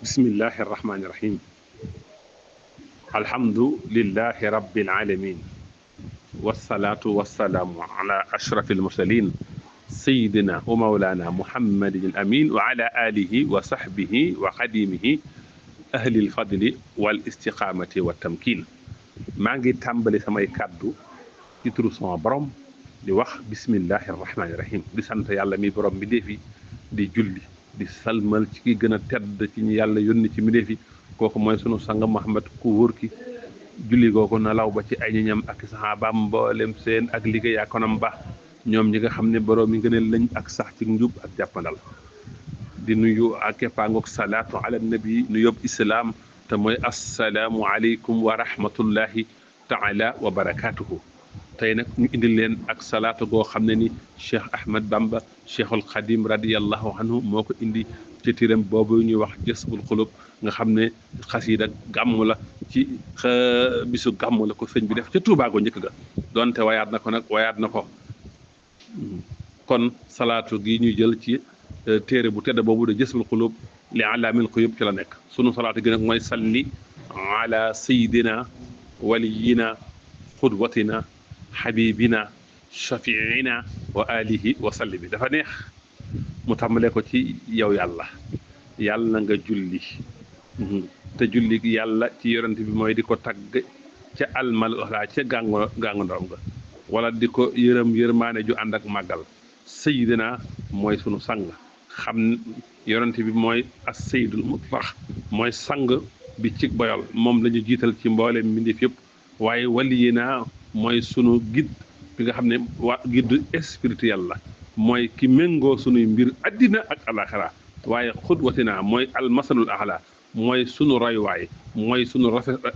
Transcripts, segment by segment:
bismillahi irrahmani irrahim alhamdulillahi rabbil alamin wasalaatu wasalaamu ala ashraf almursalin sayidina wa maulana muhammadin al amin wa ala alihi wa sahbihi wa xadimihi ahli lfadli wal istiqamati wa tamkin maa ngi tàmbali samay kàddu ci turu sama borom di wax bismillahi irrahmani irrahim di sant yàlla mi borom mi defi di julli di salmal ci ki gën a tedd ci ñu yàlla yónni ci mbindéef yi kooku mooy sunu sang Muhammad ku wóor ki julli googu na law ba ci ay ñoñam ak saxaabaam mboolem seen ak liggéey ak konam ba ñoom ñi nga xam ne borom yi ngëneel lañ ak sax ci njub ak jàppandal di nuyu ak keppaangoog salaatu ala nabi nu yób islaam te mooy assalaamu aleykum wa rahmatullahi taala wa barakaatuhu tey nag ñu indil leen ak salaatu goo xam ne ni Cheikh Ahmad Bamba Cheikhul Khadim radiyallahu anhu moo ko indi ci tiram boobu ñuy wax Jazbul Xulub nga xam ne xasiida gàmm la ci bisu gàmm la ko sëñ bi def ca Tuubaa go njëkk ga donte wayaat na ko nag wayaat na ko kon salaatu gi ñuy jël ci téere bu tedd boobu de Jazbul Xulub li alaamil xuyub ci la nekk sunu salaatu gi nag mooy salli ala sayidina waliyina xudwatina xabibina shafiina wa alihi wa salli bi dafa neex mu tàmbalee ko ci yow yàlla yàlla na nga julli te julli yàlla ci yorante bi mooy di ko tagg ca almal wala ca gàngu ndoom nga wala di ko yërmaane ju ànd ak màggal sayidina mooy sunu sang xam yorante bi mooy as sayidul mutlaq mooy sang bi ci boyal moom la ñu jiital ci mbooleem mbindeef yëpp waaye waliyina mooy sunu guide bi nga xam ne waa guide spirituel la mooy ki méngoo sunuy mbir addina ak alaxira waaye xudwatina mooy almasalul ahla mooy sunu roywaay mooy sunu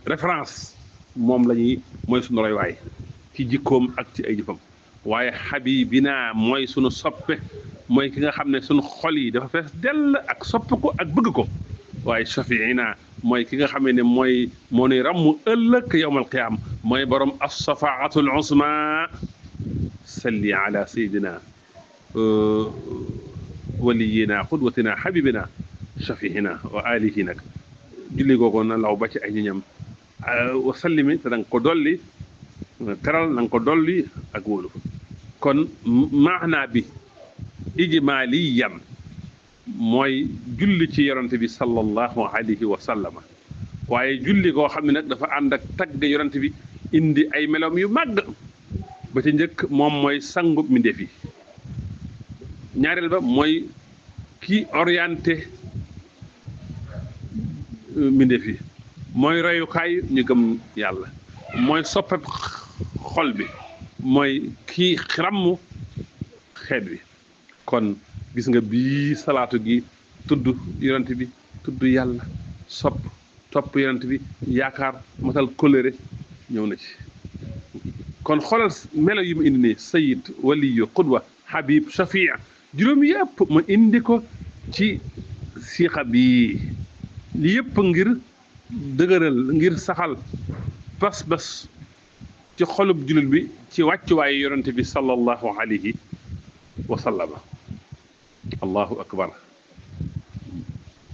référence moom la ñuy mooy sunu roywaay ci jikkoom ak ci ay jëfam waaye xabibina mooy sunu soppe mooy ki nga xam ne sunu xol yi dafa fees dell ak sopp ko ak bëgg ko waaye shafiina mooy ki nga xamee ne mooy moo nuy ràmm ëllëg yowmal qiyaam mooy borom as-safaatul usma salli ala sayidina waliyina xudwatina xabibina shafiina wa alihi nag julli googu na law ba ci ay ñoñam wa sallimi te da nga ko dolli teral na nga ko dolli ak wóolu kon maanaa bi ijmaaliyan mooy julli ci yonante bi sallallahu alayhi wa sallama waaye julli koo xam ne nag dafa ànd ak tagg yonante bi indi ay meloom yu màgg ba ci njëkk moom mooy sangub mbindéef yi ñaareel ba mooy ki orienté mbindéef yi mooy royukaay ñu gëm yàlla mooy soppeb xol bi mooy kii ràmm xeet wi kon gis nga bii salaatu gi tudd yonent bi tudd yàlla topp yonent bi yaakaar matal kóllëre ñëw na ci kon xoolal melo yi mu indi nii sayid waliyu qudwa habib shafia juróom yëpp ma indi ko ci siixa bi li yëpp ngir dëgëral ngir saxal bas-bas ci xolub jullit bi ci wàccuwaayu yonent bi sallallahu alayhi wa sallama allahu akbar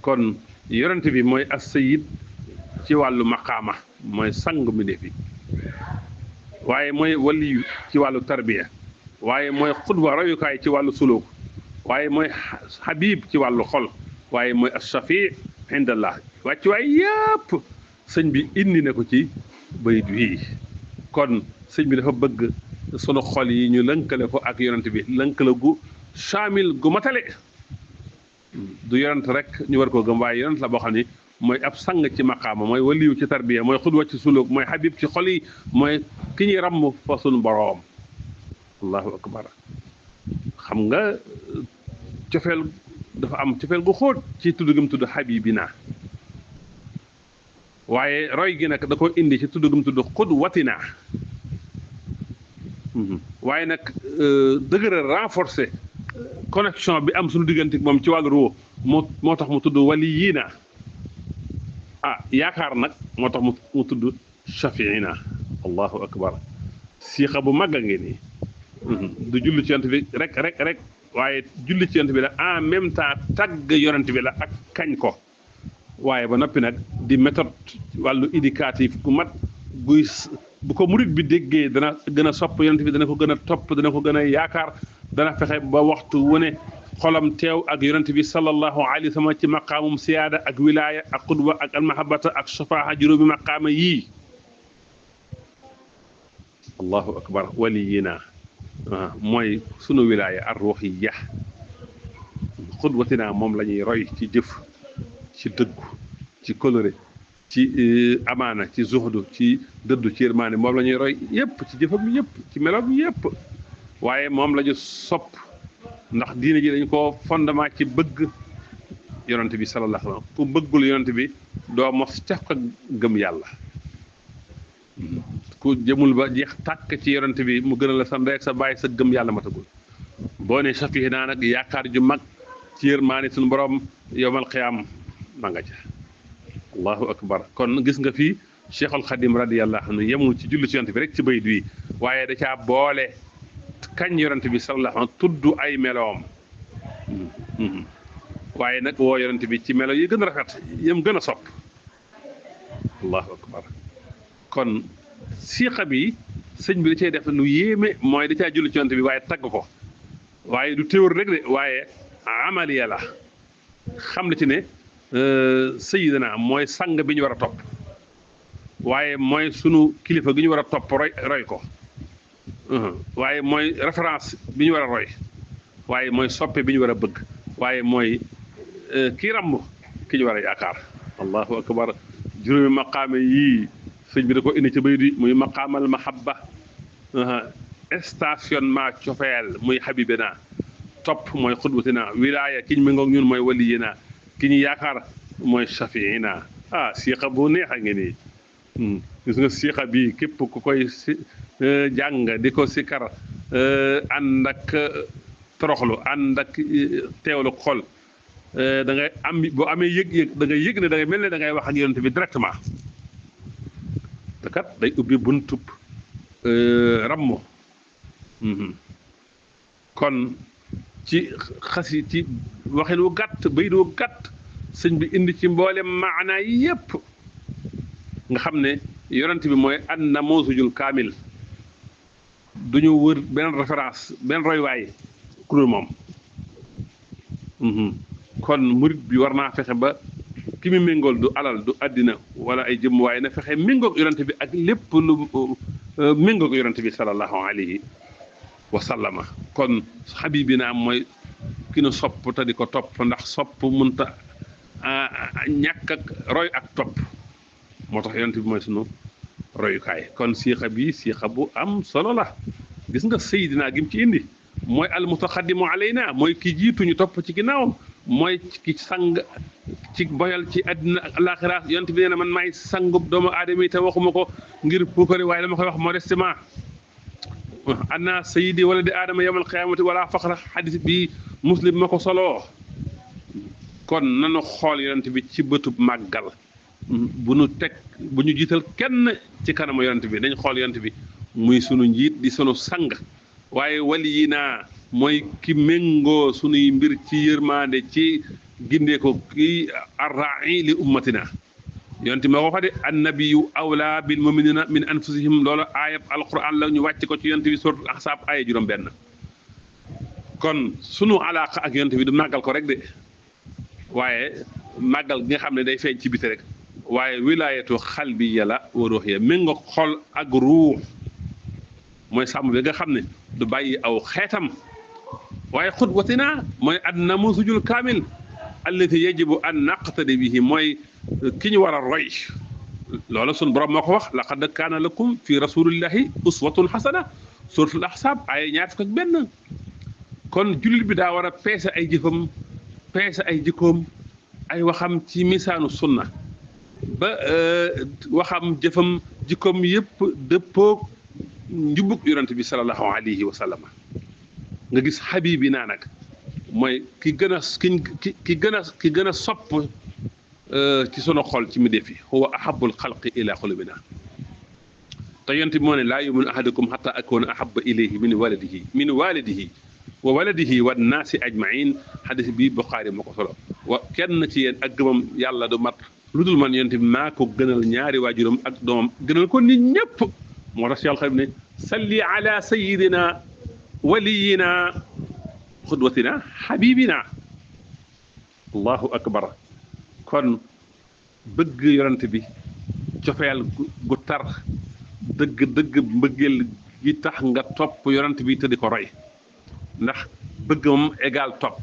kon yonent bi mooy as-sayyid ci wàllu maqaama mooy sang mi defi waaye mooy waliyu ci wàllu tarbiya waaye mooy xudwa royukaay ci wàllu suluk waaye mooy habib ci wàllu xol waaye mooy as-shafi indallah wàcc waay yëpp sëñ bi indi na ko ci bayit wii kon sëñ bi dafa bëgg sunu xol yi ñu lënkale ko ak yonent bi lënkale gu saamil gu matale du yonent rek ñu war koo gëm waaye yonent la boo xam ni mooy ab sang ci maqaama mooy waliyu ci tarbiya mooy xudwa ci suluk mooy habib ci xol yi mooy ki ñuy ràmm fa sunu boroom allahu akbar xam nga cofeel dafa am cofeel gu xóot ci tudd gëm tudd habibina waaye roy gi nag da ko indi ci tudd gëm tudd xudwatina waaye nag dëgëral renforcer connexion bi am suñu diggante moom ci wàllu roo moo tax mu tudd waliyina yaakaar nag moo tax mu tudd shafiina allahu akbar siixa bu mag a ngi nii du julli ci yonent bi rek waaye julli ci yonent bi la en même temps tagg yonent bi la ak kañ ko waaye ba noppi nag di méthode wàllu éducatif gu mat guy bu ko murit bi déggee dana gën a sopp yonent bi dana ko gën a topp dana ko gën a yaakaar dana fexe ba waxtu wu ne xolam teew ak yonent bi sallallahu alayhi wa sallam ci maqaamum siyaada ak wilaaya ak qudwa ak almahabata ak shafaaha juróomi maqaama yii allahu akbar waliyina mooy sunu wilaaya ar ruuxiya xudwatina moom la ñuy roy ci jëf ci dëggu ci coloré ci amaana ci zuhdu ci dëddu ci yërmaane moom la ñuy roy yépp ci jëfam yépp ci meloom yépp waaye moom la ñu sopp ndax diine ji dañ ko fondement ci bëgg yonent bi sallallahu alayhi wa sallam ku bëggul yonent bi doo mos caf ka gëm yàlla ku jëmul ba jeex tàkk ci yonent bi mu gën a la sa ndey ak sa bàyyi sa gëm yàlla matagul boo ne safi naa nag yaakaar ju mag ci yërmaane suñu borom yowmal qiyaam ma nga ca allahu akbar kon gis nga fii Cheikhul Khadim radiyallahu anhu yemul ci julli ci yonent bi rek ci bayit wi waaye da caa boole kañ yonent bi sallallahu alayhi wa sallam tudd ay meloom waaye nag woo yonent bi ci melo yi gën a rafet yam gën a sopp allahu akbar kon siixa bi sëñ bi da cay def lu yéeme mooy da caa julli ci yonent bi waaye tagg ko waaye du téwër rek de waaye amaliya la xam na ci ne sayidina mooy sang bi ñu war a topp waaye mooy sunu kilifa gi ñu war a topp roy ko waaye mooy référence bi ñu war a roy waaye mooy soppe bi ñu war a bëgg waaye mooy kii ràmm ki ñu war a yaakaar allahu akbar juróomi maqaame yii sëñ bi da ko indi ci bay di muy maqaamal mahabba stationnement cofeel muy habibina topp mooy xudwatina wilaaya ki ñu méngoog ñun mooy waliyina ki ñu yaakaar mooy shafiina siixa bu neex a ngi nii gis nga siixa bi képp ku koy jàng di ko sikar ànd ak toroxlu ànd ak teewlu xol da ngay am boo amee yëg-yëg da ngay yëg ne da ngay mel ne da ngay wax ak yonent bi directement te kat day ubbi buntub rammo kon ci xasi ci waxin wu gàtt bayit wu gàtt sëñ bi indi ci mboolem maanaa yépp nga xam ne yonent bi mooy an namuusujul kaamil du ñu wër benn référence benn roywaay ku dul moom kon murit bi war naa fexe ba ki mu méngool du alal du àddina wala ay jëm waaye na fexe méngoog yonent bi ak lépp lu méngoog yonent bi sallallahu alayhi wa sallama kon xabibina mooy ki nu sopp te di ko topp ndax sopp mënta ñàkk ak roy ak topp moo tax yonent bi mooy sunu royukaay kon siixa bi siixa bu am solo la gis nga sayidina gi mu ci indi mooy al mutaqaddimu alayna mooy ki jiitu ñu topp ci ginnaawam mooy ki sang ci boyal ci àddina ak alaxira yonent bi nee na man maay sangub doomu aadama yi te waxuma ko ngir puukare waaye dama koy wax modestement anna sayidi wala di aadama yawmal qiyaamati wala faxra xadis bi muslim ma ko soloo kon nanu xool yonent bi ci bëtub màggal bu ñu jiital kenn ci kanamu yonent bi dañ xool yonent bi muy sunu njiit di sunu sang waaye wali yi naa mooy ki méngoo sunuy mbir ci yërmande ci gindee ko kii arra'i li ummatina yonent ma ko wax de annabiyu awla bil muminina min anfusihim loolu aayab alquran la ñu wàcc ko ci yonent bi suratul ahzab aaya juróom benn kon sunu alaaka ak yonent bi du màggal ko rek de waaye màggal gi nga xam ne day feeñ ci biti rek waaye wilaayatu xalbiya la wa ruuxiya méngoo xol ak ruux mooy sàmm bi nga xam ne du bàyyi aw xeetam waaye xudwatina mooy an namuusujul kaamil allati yajibu an naqtadi bihi mooy ki ñu war a roy loolu sun borom moo ko wax laqad kaana lakum fi rasulillahi uswatun xasana suratul ahzab ay ñaar fukk ak benn kon jullit bi daa war a peese ay jëfam peese ay jikkoom ay waxam ci misaanu sunna ba waxam jëfam jikkoom yëpp dëppoog njubug yonent bi sallallahu alayhi wa sallam nga gis xabibi naa nag mooy ki gën a sopp ci sunu xol ci midee fi huwa ahabul xalqi ila xulubina te yonent bi moo ne laa yuminu ahadukum xata akuna ahaba ilayhi min walidihi wa waladihi wa naasi ajmain xadis bi Buxaari moo ko solo wa kenn ci yéen ak gëmam yàlla du mat lu dul man yonent bi maa ko gënal ñaari waajuram ak doomam gënal ko nit ñëpp moo tax yàlla xam ne salli ala sayidina waliyina xudwatina xabibina allahu akbar kon bëgg yonent bi cofeel gu tar dëgg mbëggeel gi tax nga topp yonent bi te di ko roy ndax bëgg moom égal topp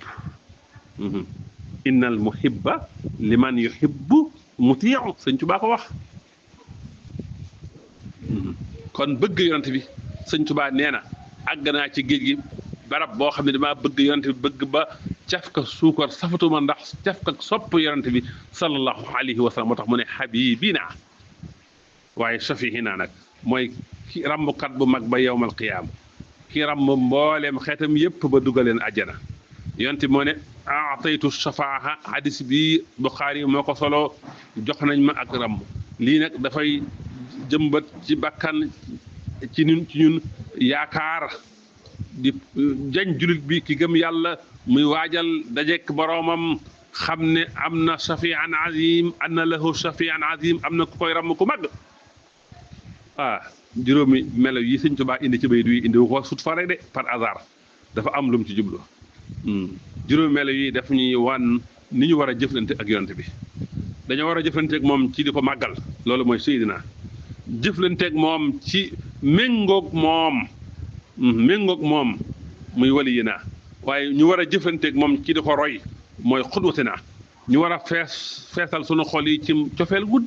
innal muhibba liman yuhibbu mutii'u sëñ Tuubaa ko wax kon bëgg yonent bi sëñ Tuubaa nee na àgg naa ci géej gi barab boo xam ne damaa bëgg yonent bi bëgg ba caf ka suukar safatuma ndax caf ka sopp yonent bi sallallahu alayhi wa sallam moo tax mu ne habibina waaye shafihina nag mooy ki ràmmkat bu mag ba yowmal qiyaama ki ràmm mbooleem xeetam yépp ba dugaleen àjjana yonent bi moo ne aataytu shafaaha hadis bi Buxaari moo ko solo jox nañ ma ak ràmm lii nag dafay jëmbat ci bakkan ci ñun yaakaar di jañ julit bi ki gëm yàlla muy waajal dajek boroomam xam ne am na shafian azim anna lahu shafian azim am na ku koy ràmm ku mag juróomi melo yi sëñ Tuubaa indi ci bay du indi wu ko sut fa rek de par hasard dafa am lu mu ci jublu juróomi melo yi daf ñuy wan ni ñu war a jëflante ak yonent bi dañoo war a jëflante ak moom ci di ko màggal loolu mooy Seydina jëflante ak moom ci méngoog moom muy waliyina waaye ñu war a jëflante ak moom ci di ko roy mooy xudwatina ñu war a feesal sunu xol yi ci cofeel gu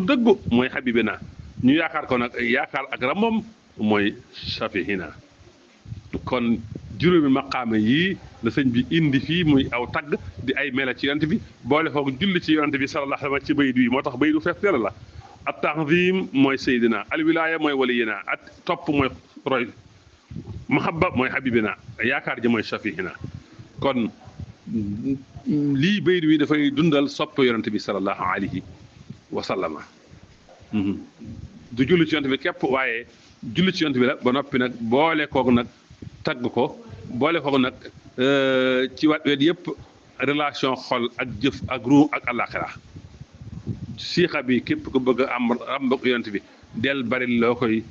dëggu mooy habibina ñu yaakaar ko nag yaakaar ak rammoom mooy shafihina kon juróomi maqaama yii la sëñ bi indi fii muy aw tagg di ay mela ci yonent bi boole foog julli ci yonent bi sallallahu alayhi wa sallam ci baydu yi moo tax baydu fees dell la at taxdim mooy seydina al wilaya mooy waliyina at topp mooy roy mahabba mooy habibina yaakaar ji mooy shafihina kon lii baydu yi dafay dundal sopp yonent bi sallallahu alayhi wa sallama du julli ci yonent bi képp waaye julli ci yonent bi la ba noppi nag boole koog nag tagg ko boole koog nag ci wet yëpp relation xol ak jëf ak ruu ak àllaaxira siixa bi képp ko bëgg a am ràmbak yonent bi del bari loo koy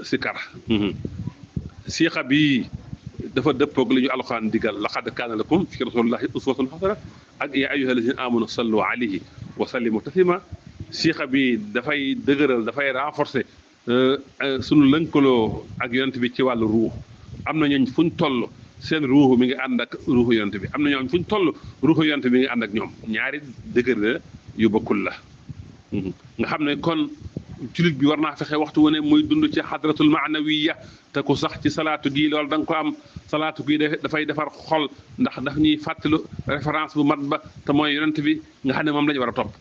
sikar siixa bi dafa dëppoog li ñu alxuraan digal laqad kaana lakum fi rasulillahi uswatun hasana ak yaa ayyuha allazina amanu sallu alayhi wa sallimu taslima siixa bi dafay dëgëral dafay renforcer sunu lënkaloo ak yonent bi ci wàllu ruux am na ñooñ fu ñu toll seen ruuxu mi ngi ànd ak ruuxu yonent bi am na ñooñ fu ñu toll ruuxu yonent bi mi ngi ànd ak ñoom ñaari dëgër la yu bokkul la nga xam ne kon julit bi war naa fexe waxtu wu ne muy dund ci xadratul maanawiya te ku sax ci salaatu gi loolu da nga ko am salaatu gi dafay defar xol ndax daf ñuy fàttalu référence bu mat ba te mooy yonent bi nga xam ne moom la ñu war a topp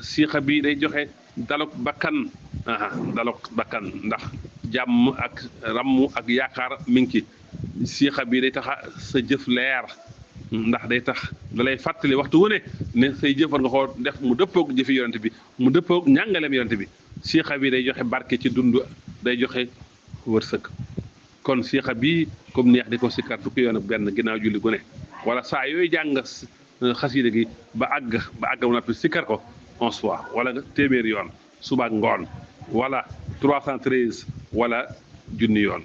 siixa bi day joxe dalok bakkan ndax jàmm ak ramm ak yaakaar mi ngi ci siixa bi day taxa sa jëf leer ndax day tax da lay fàttali waxtu wu ne say jëf war nga koo def mu dëppoog jëfi yonent bi mu dëppoog njàngaleem yonent bi siixa bi day joxe barke ci dund day joxe wërsëg kon siixa bi comme neex di ko sikkar fukki yoon ak benn ginnaaw julli gu ne wala saa yooyu jàng xasiida gi ba àgg ba noppi sikkar ko 11 fois wala téeméer yoon suba ak ngoon wala 313 wala junni yoon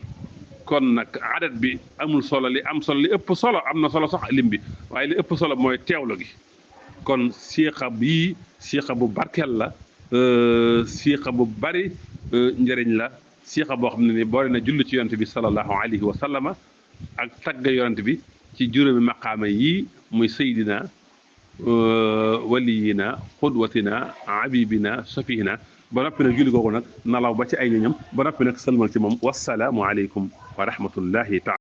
kon nag adat bi amul solo li am solo li ëpp solo am na solo sax lim bi waaye li ëpp solo mooy teewlu gi kon siixa bii siixa bu barkeel la siixa bu bari njëriñ la siixa boo xam ne ni boole na julli ci yonent bi sallallahu alayhi wa sallama ak tagg yonent bi ci juróomi maqaama yii muy saydina waliyina xudwatina abibina safihina ba noppi nag julli googu nag nalaw ba ci ay ñoñam ba noppi nag sëlmal ci moom wasalaamu aleykum wa rahmatullahi taala